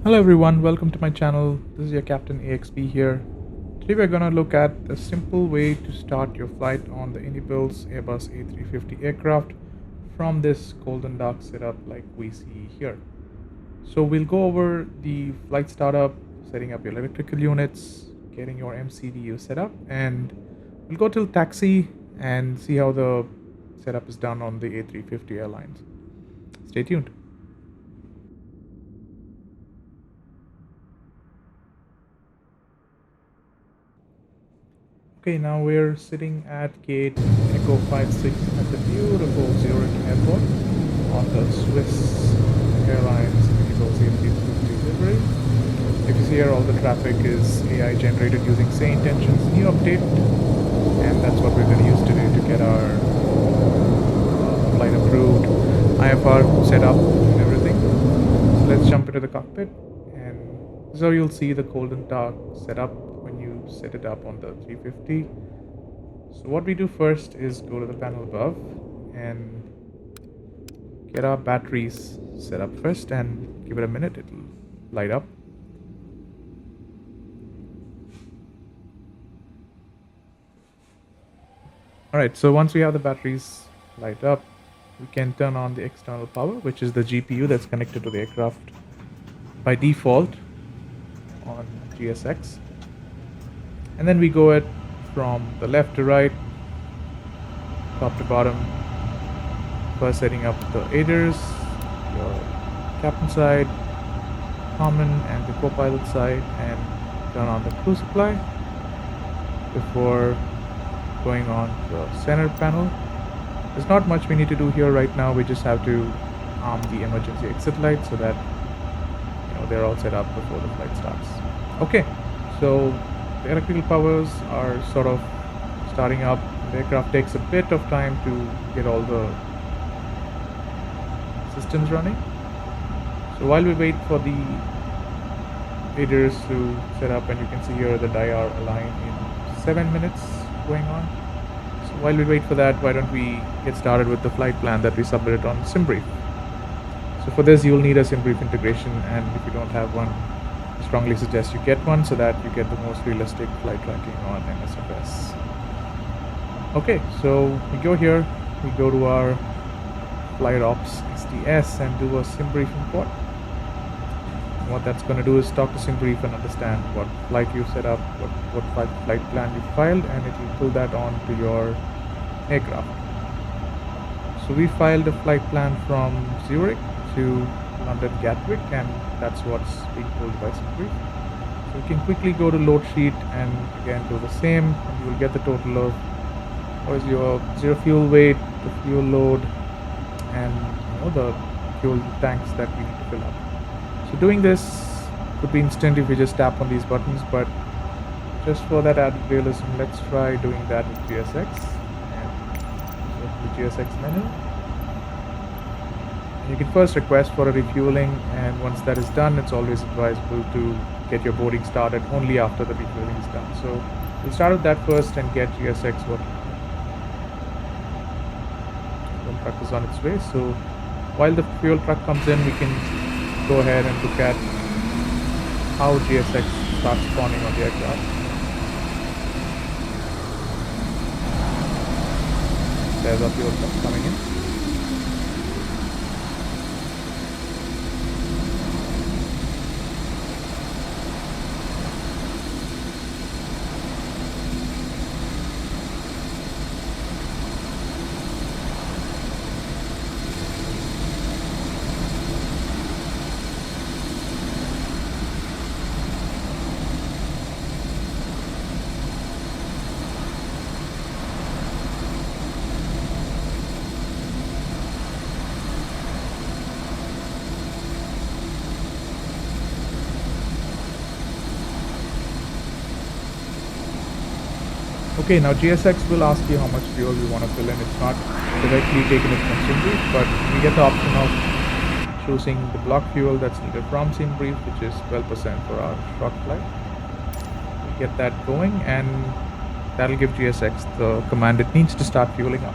Hello everyone, welcome to my channel. This is your Captain AXP here. Today we're going to look at a simple way to start your flight on the IniBuilds Airbus A350 aircraft from this golden dark setup like we see here. So we'll go over the flight startup, setting up your electrical units, getting your MCDU set up, and we'll go till taxi and see how the setup is done on the A350 airlines. Stay tuned. Okay, now we're sitting at gate Echo 56 at the beautiful Zurich airport on the Swiss Airlines IniBuilds A350 livery. If you see here, all the traffic is AI generated using SayIntentions new update, and that's what we're going to use today to get our flight approved, IFR set up and everything. So let's jump into the cockpit, and so you'll see the golden dark setup when you set it up on the 350. So what we do first is go to the panel above and get our batteries set up first, and give it a minute, it'll light up. Alright, so once we have the batteries light up, we can turn on the external power, which is the GPU that's connected to the aircraft by default on GSX. And then we go it from the left to right, top to bottom, first setting up the aiders, your captain side, common, and the co-pilot side, and turn on the crew supply before going on the center panel. There's not much we need to do here right now. We just have to arm the emergency exit light so that they're all set up before the flight starts. Okay, so the electrical powers are sort of starting up. The aircraft takes a bit of time to get all the systems running. So while we wait for the aiders to set up, and you can see here the die are aligned in 7 minutes going on. So while we wait for that, why don't we get started with the flight plan that we submitted on Simbrief. So for this, you'll need a Simbrief integration, and if you don't have one, I strongly suggest you get one so that you get the most realistic flight tracking on MSFS. Okay, so we go here, we go to our flight ops SDS and do a Simbrief import. And what that's going to do is talk to Simbrief and understand what flight you set up, what flight plan you filed, and it will pull that on to your aircraft. So we filed a flight plan from Zurich to London Gatwick, and that's what's being pulled by Simbrief. So you can quickly go to load sheet and again do the same, and you will get the total of what is your zero fuel weight, the fuel load, and the fuel tanks that we need to fill up. So doing this could be instant if you just tap on these buttons, but just for that added realism, let's try doing that with GSX. And so the GSX menu. You can first request for a refueling, and once that is done, it's always advisable to get your boarding started only after the refueling is done. So we'll start with that first and get GSX working. The truck is on its way, so while the fuel truck comes in, we can go ahead and look at how GSX starts spawning on the aircraft. There's our fuel truck coming in. Okay, now GSX will ask you how much fuel you want to fill in. It's not directly taken it from Simbrief, but we get the option of choosing the block fuel that's needed from Simbrief, which is 12% for our short flight. We get that going, and that'll give GSX the command it needs to start fueling up.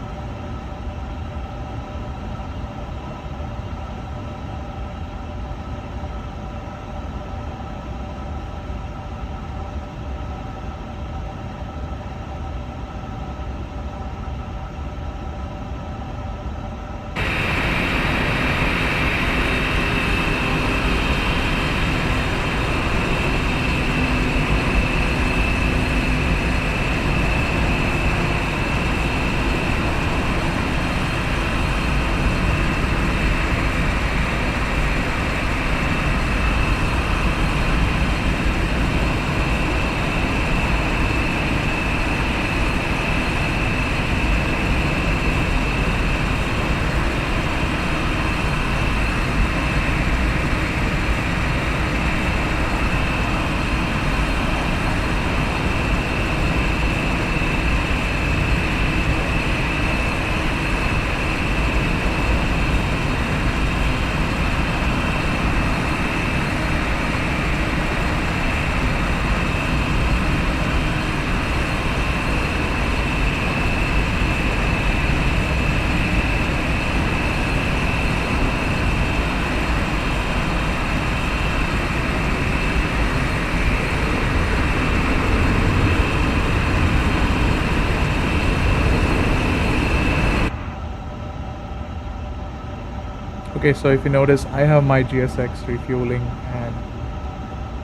Okay, so if you notice, I have my GSX refueling and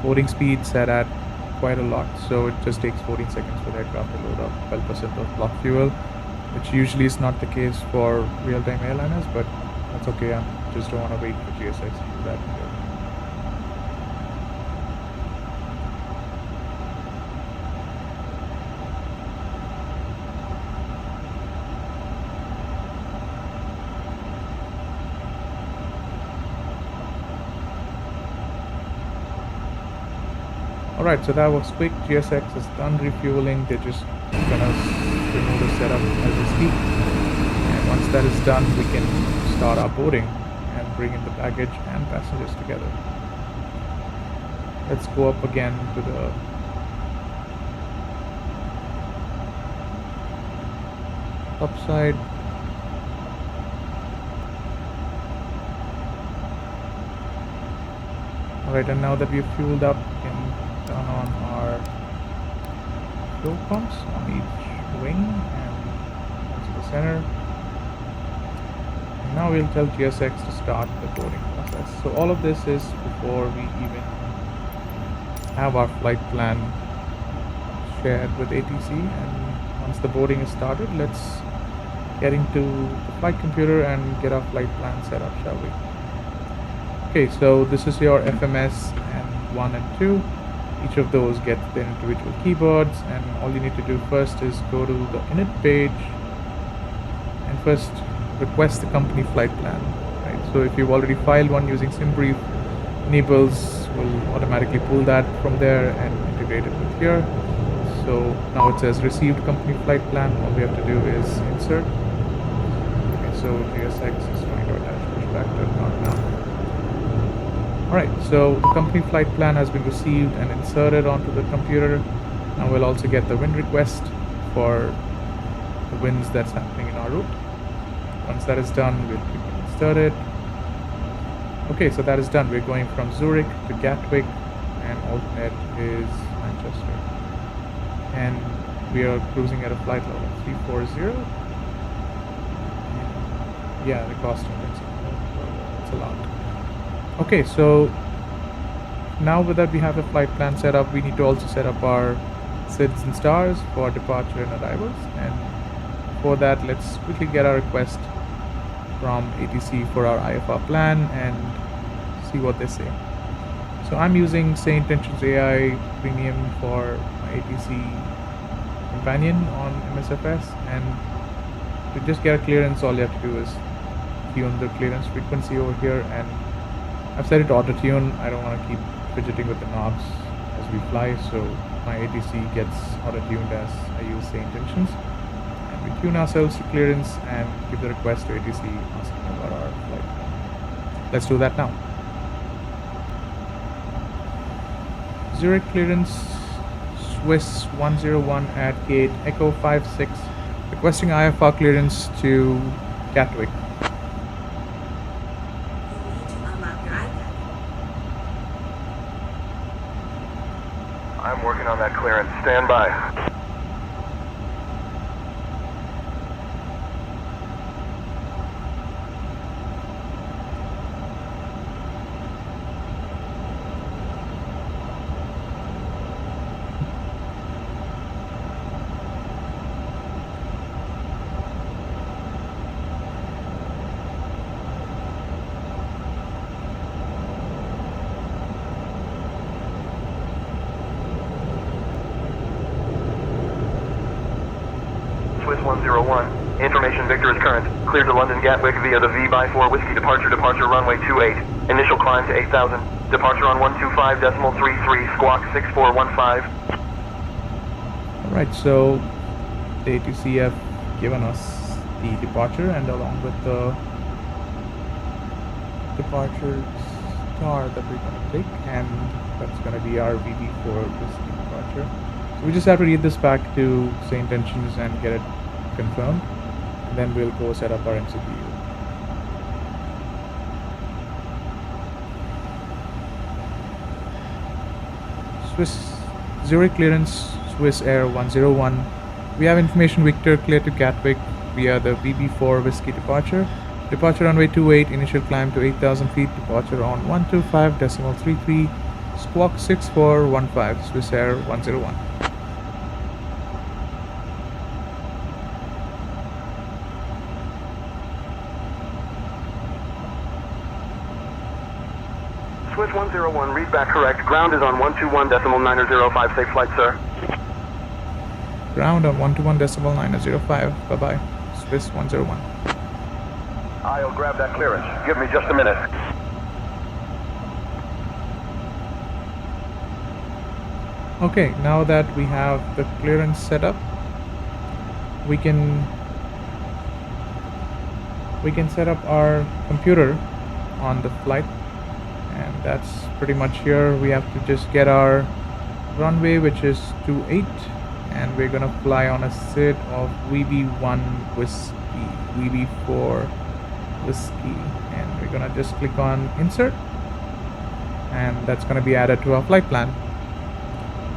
boarding speed set at quite a lot, so it just takes 14 seconds for the aircraft to load up 12% of block fuel, which usually is not the case for real-time airliners, but that's okay. I just don't want to wait for GSX to do that. Alright, so that was quick. GSX is done refueling. They're just gonna remove the setup as we speak. And once that is done, we can start our boarding and bring in the baggage and passengers together. Let's go up again to the top side. Alright, and now that we've fueled up, we can turn on our fuel pumps on each wing and into the center. And now we'll tell GSX to start the boarding process. So all of this is before we even have our flight plan shared with ATC, and once the boarding is started, let's get into the flight computer and get our flight plan set up, shall we? Okay, so this is your FMS and 1 and 2. Each of those get their individual keyboards, and all you need to do first is go to the init page and first request the company flight plan. Right? So if you've already filed one using Simbrief, IniBuilds will automatically pull that from there and integrate it with here. So now it says received company flight plan. All we have to do is insert. Okay, so GSX is going to attach pushback to now. Alright, so the company flight plan has been received and inserted onto the computer. Now we'll also get the wind request for the winds that's happening in our route. Once that is done, we'll insert it. Okay, so that is done. We're going from Zurich to Gatwick, and alternate is Manchester. And we are cruising at a flight level of 340. And yeah, the cost index, it's a lot. Okay, so now that we have a flight plan set up, we need to also set up our SIDs and stars for departure and arrivals. And for that, let's quickly get our request from ATC for our IFR plan and see what they say. So I'm using SayIntentions AI Premium for my ATC companion on MSFS, and to just get a clearance, all you have to do is tune the clearance frequency over here, and I've set it to auto tune. I don't want to keep fidgeting with the knobs as we fly, so my ATC gets auto tuned as I use SayIntentions. And we tune ourselves to clearance and give the request to ATC asking about our flight. Let's do that now. Zurich clearance, Swiss 101 at gate Echo 56, requesting IFR clearance to Gatwick. I'm working on that clearance. Stand by. Swiss 101. Information Victor is current. Cleared to London Gatwick via the V/4 Whiskey departure runway 28. Initial climb to 8,000. Departure on 125.33, squawk 6415. Alright, so the ATC have given us the departure, and along with the departure star that we're going to take, and that's going to be our VB4 Whiskey departure. So we just have to read this back to SayIntentions and get it confirmed, and then we'll go set up our MCDU. Zurich clearance, Swiss Air 101. We have information Victor cleared to Gatwick via the VB4 Whiskey departure. Departure runway 28, initial climb to 8,000 feet, departure on 125.33, squawk 6415, Swiss Air 101. Swiss 101, read back correct. Ground is on 121.9005, safe flight, sir. Ground on 121.9005, bye-bye, Swiss 101. I'll grab that clearance. Give me just a minute. Okay, now that we have the clearance set up, we can set up our computer on the flight, and that's pretty much here. We have to just get our runway, which is 28, and we're gonna fly on a SID of VB1 whiskey, VB4 whiskey, and we're gonna just click on insert, and that's gonna be added to our flight plan.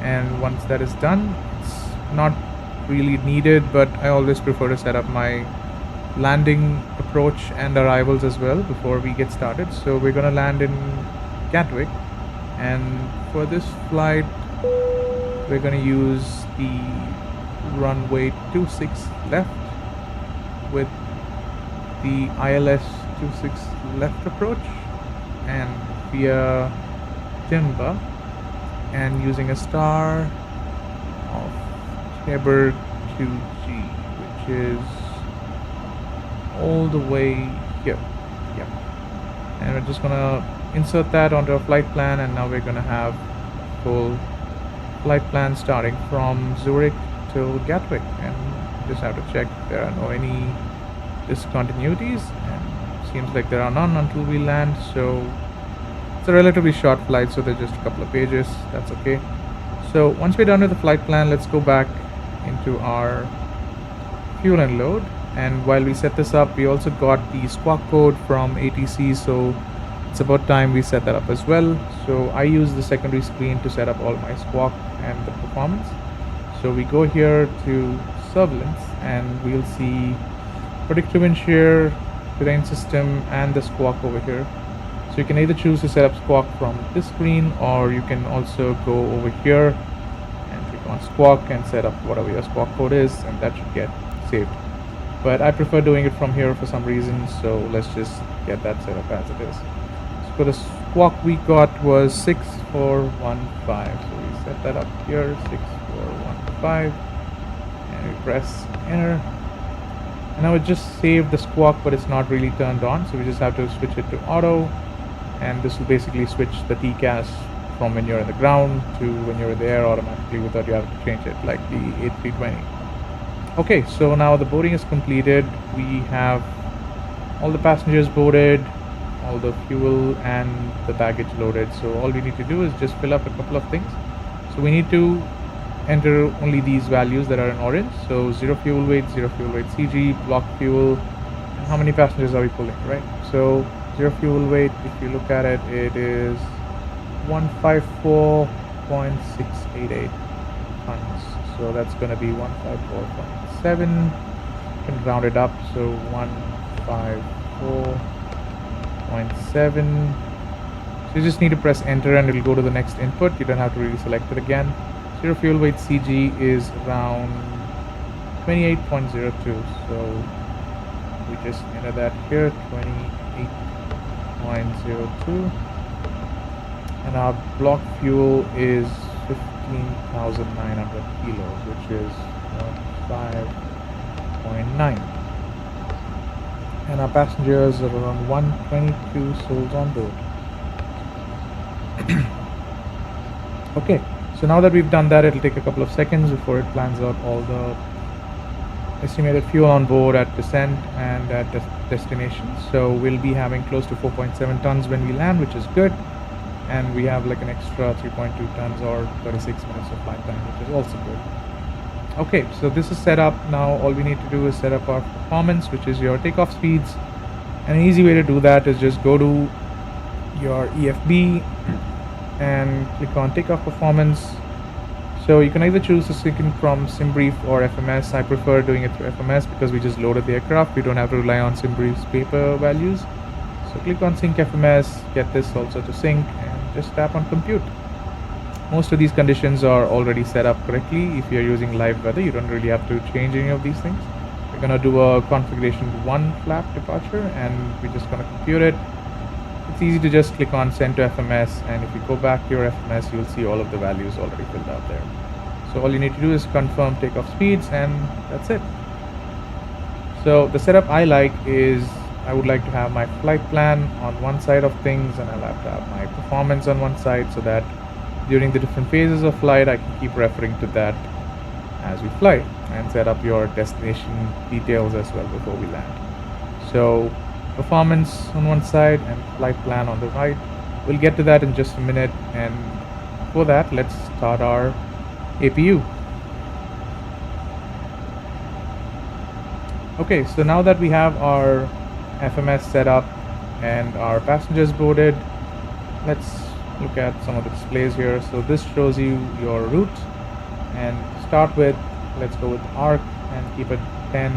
And once that is done, it's not really needed, but I always prefer to set up my landing approach and arrivals as well before we get started. So we're gonna land in Gatwick, and for this flight we're gonna use the runway 26 left with the ILS 26 left approach and via Timber, and using a star of Tabor 2G, which is all the way here. Yep. And we're just gonna insert that onto our flight plan, and now we're gonna have full flight plan starting from Zurich till Gatwick, and just have to check if there are no any discontinuities, and seems like there are none until we land. So it's a relatively short flight, so there's just a couple of pages. That's okay. So once we're done with the flight plan, let's go back into our fuel and load. And while we set this up, we also got the squawk code from ATC, so it's about time we set that up as well. So I use the secondary screen to set up all my squawk and the performance. So we go here to surveillance, and we'll see predictive wind shear, terrain system, and the squawk over here. So you can either choose to set up squawk from this screen, or you can also go over here and click on squawk and set up whatever your squawk code is, and that should get saved. But I prefer doing it from here for some reason, so let's just get that set up as it is. So for the squawk we got was 6415, so we set that up here, 6415, and we press enter. And now it just saved the squawk, but it's not really turned on, so we just have to switch it to auto. And this will basically switch the TCAS from when you're in the ground to when you're in the air automatically without you having to change it, like the A320. Okay, so now the boarding is completed. We have all the passengers boarded, all the fuel and the baggage loaded. So all we need to do is just fill up a couple of things. So we need to enter only these values that are in orange. So 0 fuel weight CG, block fuel, and how many passengers are we pulling, right? So 0 fuel weight, if you look at it, it is 154.688 tons. So that's going to be 154.7. You can round it up, so 154.7. So you just need to press enter and it'll go to the next input. You don't have to really select it again. 0 fuel weight CG is around 28.02. So we just enter that here, 28.02, and our block fuel is 15,900 kilos, which is 5.9, and our passengers are around 122 souls on board. Okay, so now that we've done that, it'll take a couple of seconds before it plans out all the estimated fuel on board at descent and at destination. So we'll be having close to 4.7 tons when we land, which is good, and we have like an extra 3.2 tons or 36 minutes of flight time, which is also good. Okay, so this is set up. Now all we need to do is set up our performance, which is your takeoff speeds, and an easy way to do that is just go to your EFB and click on takeoff performance, So you can either choose to sync in from Simbrief or FMS. I prefer doing it through FMS because we just loaded the aircraft. We don't have to rely on Simbrief's paper values. So click on sync FMS, get this also to sync, and just tap on compute. Most of these conditions are already set up correctly. If you're using live weather, you don't really have to change any of these things. We're gonna do a configuration 1 flap departure, and we're just gonna compute it. It's easy to just click on send to FMS, and if you go back to your FMS, you'll see all of the values already filled out there. So all you need to do is confirm takeoff speeds, and that's it. So the setup I like is I would like to have my flight plan on one side of things, and I'll have to have my performance on one side, so that during the different phases of flight I can keep referring to that as we fly, and set up your destination details as well before we land. So performance on one side and flight plan on the right. We'll get to that in just a minute, and for that let's start our APU. Okay, so now that we have our FMS set up and our passengers boarded, let's look at some of the displays here. So this shows you your route, and to start with, let's go with arc and keep it 10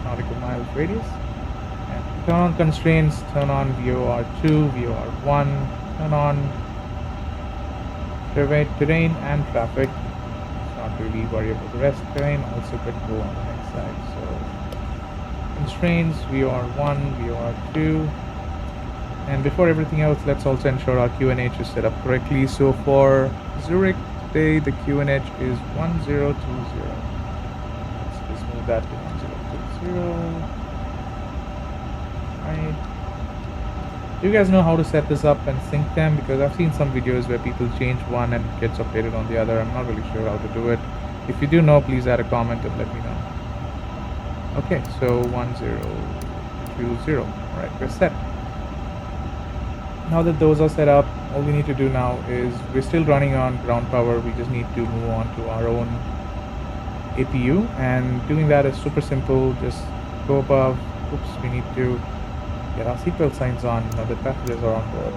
nautical miles radius. And turn on constraints, turn on VOR2, VOR1, turn on terrain and traffic. Not really worry about the rest. Terrain also could go on the next side. So constraints, VOR1, VOR2. And before everything else, let's also ensure our QNH is set up correctly. So for Zurich today, the QNH is 1020. Let's just move that to 1020. Right. Do you guys know how to set this up and sync them? Because I've seen some videos where people change one and it gets updated on the other. I'm not really sure how to do it. If you do know, please add a comment and let me know. Okay, so 1020. Alright, we're set. Now that those are set up, all we need to do now is, we're still running on ground power, we just need to move on to our own APU, and doing that is super simple. Just go above. Oops, we need to get our seatbelt signs on now that passengers are on board.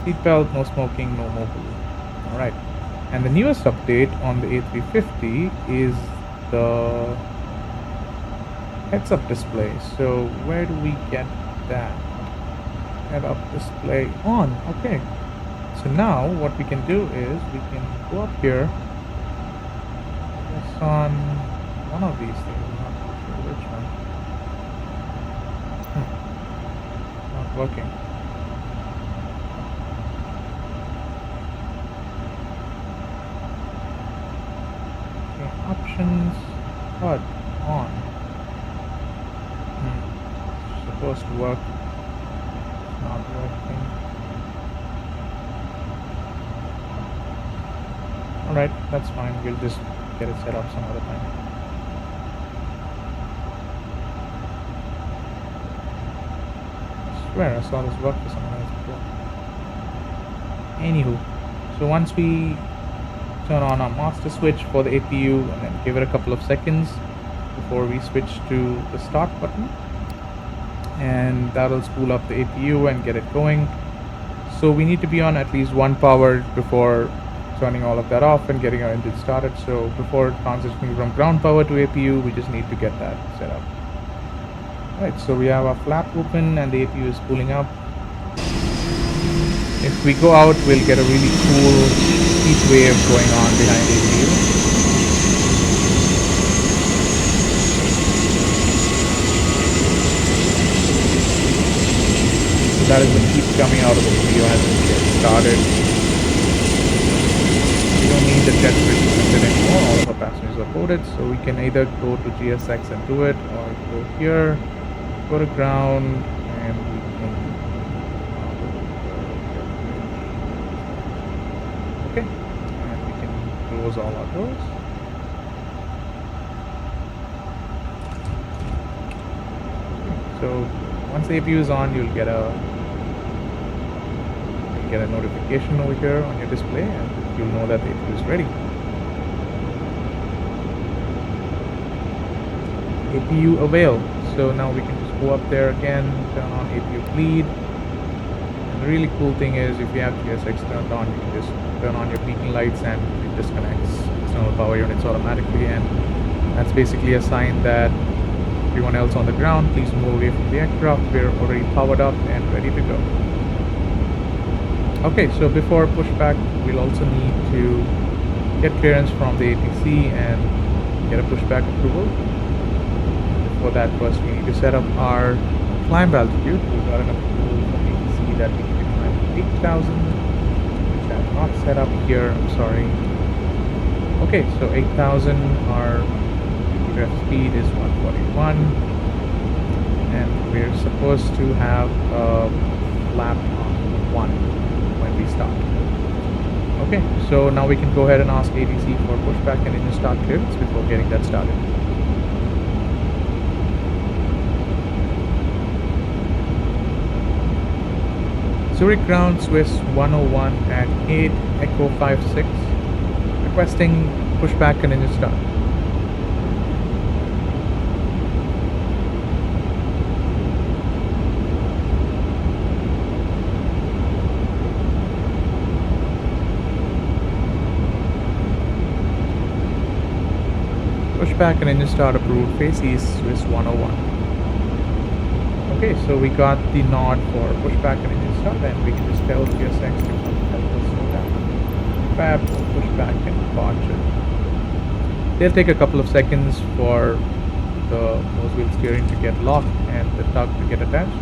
Seatbelt, no smoking, no mobile. Alright, and the newest update on the A350 is the heads-up display. So where do we get that? Head-up display on. Okay, so now what we can do is we can go up here, press on one of these things. I'm not sure which one. Not working. Okay, options, HUD on. Supposed to work. Not working. Alright, that's fine. We'll just get it set up some other time. I swear I saw this work for someone else before. Anywho, so once we turn on our master switch for the APU and then give it a couple of seconds before we switch to the start button, and that'll spool up the APU and get it going. So we need to be on at least one power before turning all of that off and getting our engine started. So before transitioning from ground power to APU, we just need to get that set up. Right, so we have our flap open and the APU is spooling up. If we go out, we'll get a really cool heat wave going on behind the APU. That is the heat coming out of the video as it gets started. We don't need the jet bridge anymore. All of our passengers are boarded, so we can either go to GSX and do it, or go here, go to ground, and we can. Okay, and we can close all our doors. So once the APU is on, you'll get a notification over here on your display, and you'll know that the APU is ready. APU avail. So now we can just go up there again, turn on APU bleed. And the really cool thing is, if you have GSX turned on, you can just turn on your beacon lights and disconnects external power units automatically, and that's basically a sign that everyone else on the ground, please move away from the aircraft. We're already powered up and ready to go. Okay, so before pushback, we'll also need to get clearance from the ATC and get a pushback approval. For that, first we need to set up our climb altitude. We got an approval from ATC that we need to climb 8,000, which I've not set up here, I'm sorry. Okay, so 8,000, our ref speed is 141, and we're supposed to have a flap on 1 when we start. Okay, so now we can go ahead and ask ATC for pushback and engine start clearance before getting that started. Zurich ground Swiss 101 at 8 Echo 56, requesting pushback and engine start. Pushback and engine start approved, face east Swiss 101. Okay, so we got the nod for pushback and engine start, and we can just tell GSX to come help us with that. Fab, pushback and departure. They'll take a couple of seconds for the nose wheel steering to get locked and the tug to get attached.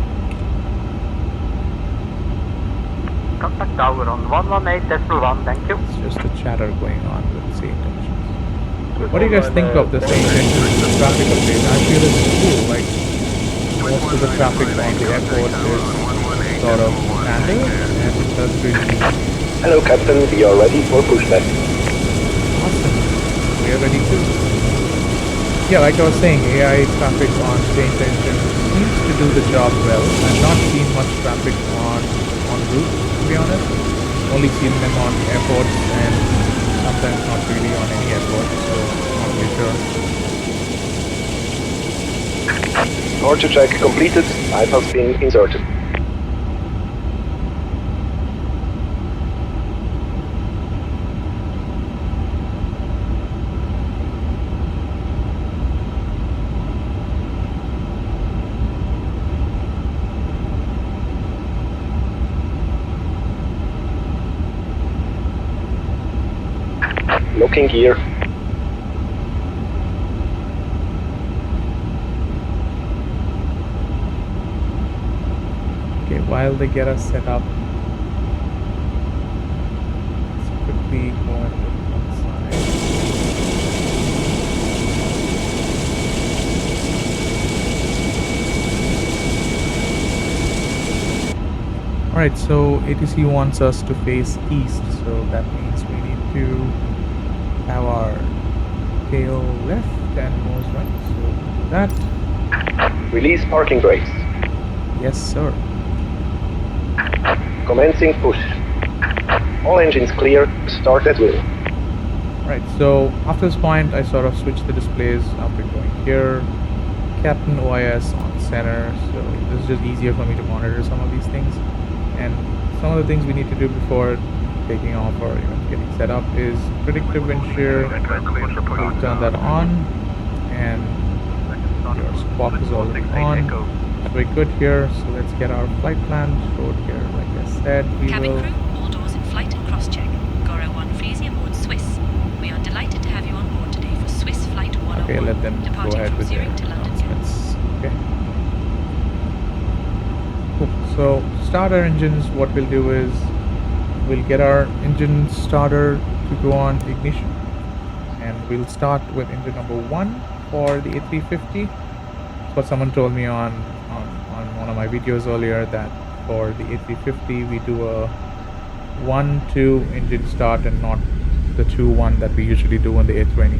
Contact tower on 118.1, thank you. It's just a chatter going on with SayIntentions. What do you guys think of the SayIntentions traffic update? I feel it's cool, like most of the traffic on the airport is sort of standard and it does really. Hello Captain, we are ready for pushback. Awesome, we are ready too. Yeah, like I was saying, AI traffic on SayIntentions seems to do the job well. I've not seen much traffic on route, to be honest. Only seen them on airports and sometimes not really on any airport, so not really sure. Departure check completed, pipe has been inserted. Locking gear. Okay, while they get us set up, let's quickly go and look outside. Alright, so ATC wants us to face east, so that means we need to have our tail left and nose right, so that. Release parking brakes. Yes, sir. Commencing push. All engines clear, start at will. Right, so after this point I sort of switched the displays after going here. Captain OIS on center, so this is just easier for me to monitor some of these things. And some of the things we need to do before taking off or even getting set up is predictive wind shear. We'll turn that on, and your squawk is already on. So we're good here, so let's get our flight plan showed here. Like I said, we Cabin will. crew, all doors in flight and cross-check. Goro 1 Frisia aboard Swiss. We are delighted to have you on board today for Swiss Flight 101. Okay, let them go departing ahead from with their Zurich to London. announcements. Okay. Cool. So start our engines. What we'll do is we'll get our engine starter to go on ignition, and we'll start with engine number 1 for the A350. That's what someone told me on one of my videos earlier, that for the A350 we do a 1-2 engine start and not the 2-1 that we usually do on the A320.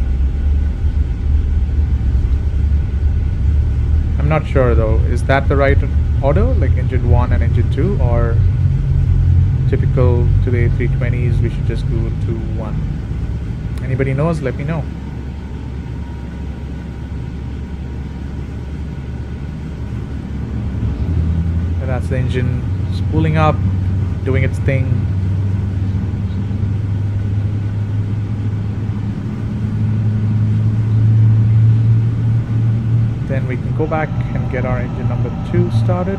I'm not sure though, is that the right order, like engine 1 and engine 2, or typical to the A320s we should just do 2-1? Anybody knows, let me know. And that's the engine spooling up, doing its thing. Then we can go back and get our engine number 2 started.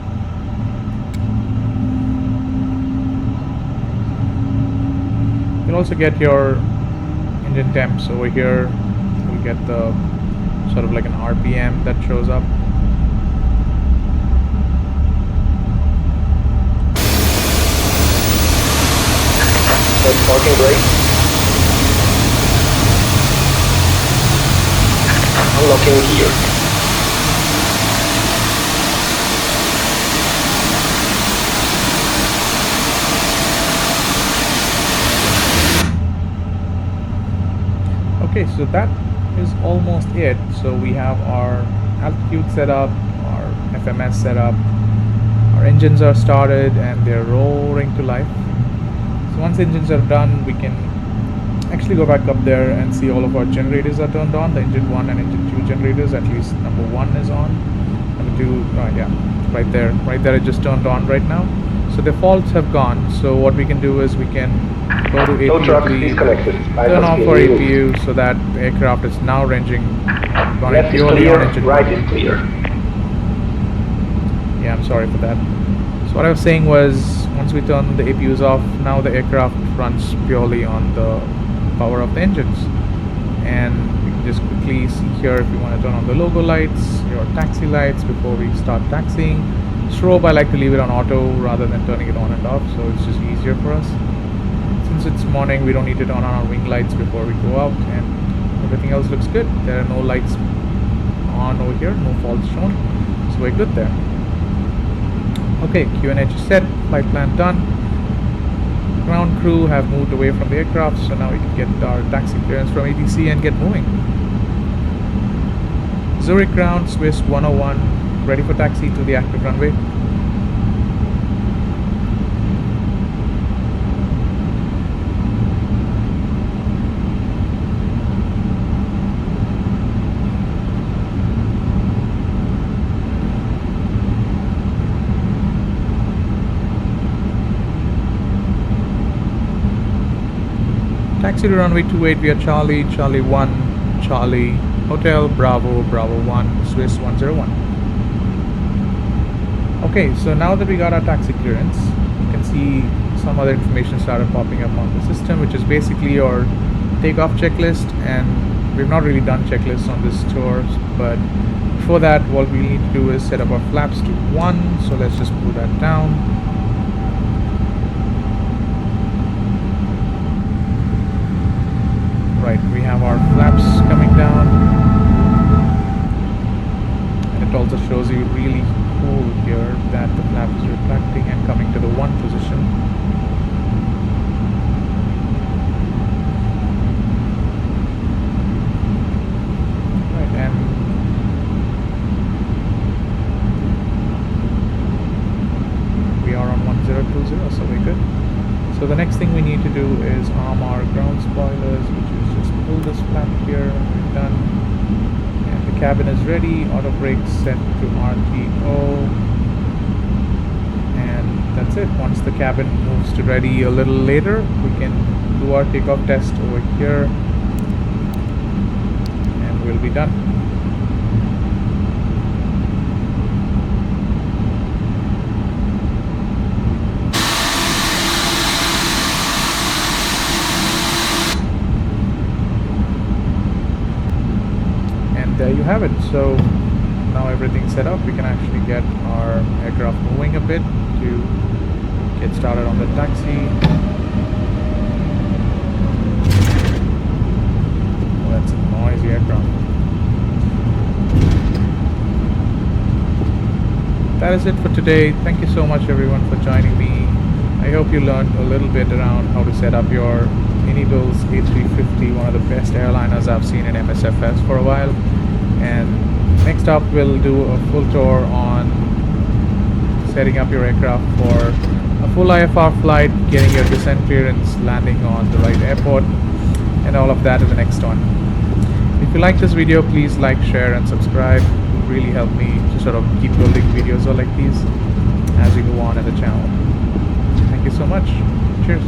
You'll also get your engine temps over here. You'll get the sort of like an RPM that shows up. That's parking brake. Unlocking gear. Okay, so that is almost it. So we have our altitude set up, our FMS set up, our engines are started and they're roaring to life. So once engines are done, we can actually go back up there and see all of our generators are turned on. The engine 1 and engine 2 generators, at least number 1 is on. Number 2, yeah, right there it just turned on right now. So the faults have gone. So what we can do is we can go to Tow truck APU, disconnected. turn off our APU so that the aircraft is now running Left is purely on clear, engine right 1. is clear. Yeah, I'm sorry for that. So what I was saying was, once we turn the APUs off, now the aircraft runs purely on the power of the engines. And we can just quickly see here if you want to turn on the logo lights, your taxi lights before we start taxiing. Strobe, I like to leave it on auto rather than turning it on and off, so it's just easier for us. Since it's morning, we don't need to turn on our wing lights before we go out, and everything else looks good. There are no lights on over here, no faults shown, so we're good there. Okay, QNH is set, flight plan done. Ground crew have moved away from the aircraft, so now we can get our taxi clearance from ATC and get moving. Zurich ground, Swiss 101, ready for taxi to the active runway. Taxi to runway 28 via Charlie, Charlie 1, Charlie, Hotel, Bravo, Bravo 1, Swiss 101. Okay, so now that we got our taxi clearance, you can see some other information started popping up on the system, which is basically your takeoff checklist, and we've not really done checklists on this tour, but before that, what we need to do is set up our flaps to 1, so let's just pull that down. Right, we have our flaps coming down, and it also shows you really cool here that the flap is retracting and coming to the 1 position. Right, and we are on 1020, so we're good. So the next thing we need to do is arm our ground spoilers, which is just pull this flap here, we're done. And the cabin is ready, auto brakes set to RTO. And that's it. Once the cabin moves to ready a little later, we can do our takeoff test over here. And we'll be done. There you have it. So now everything's set up, we can actually get our aircraft moving a bit to get started on the taxi. Oh, that's a noisy aircraft. That is it for today. Thank you so much everyone for joining me. I hope you learned a little bit around how to set up your IniBuilds A350, one of the best airliners I've seen in MSFS for a while. And next up we'll do a full tour on setting up your aircraft for a full IFR flight, getting your descent clearance, landing on the right airport, and all of that in the next one. If you like this video, please like, share and subscribe. It will really help me to sort of keep building videos like these as we go on in the channel. Thank you so much. Cheers.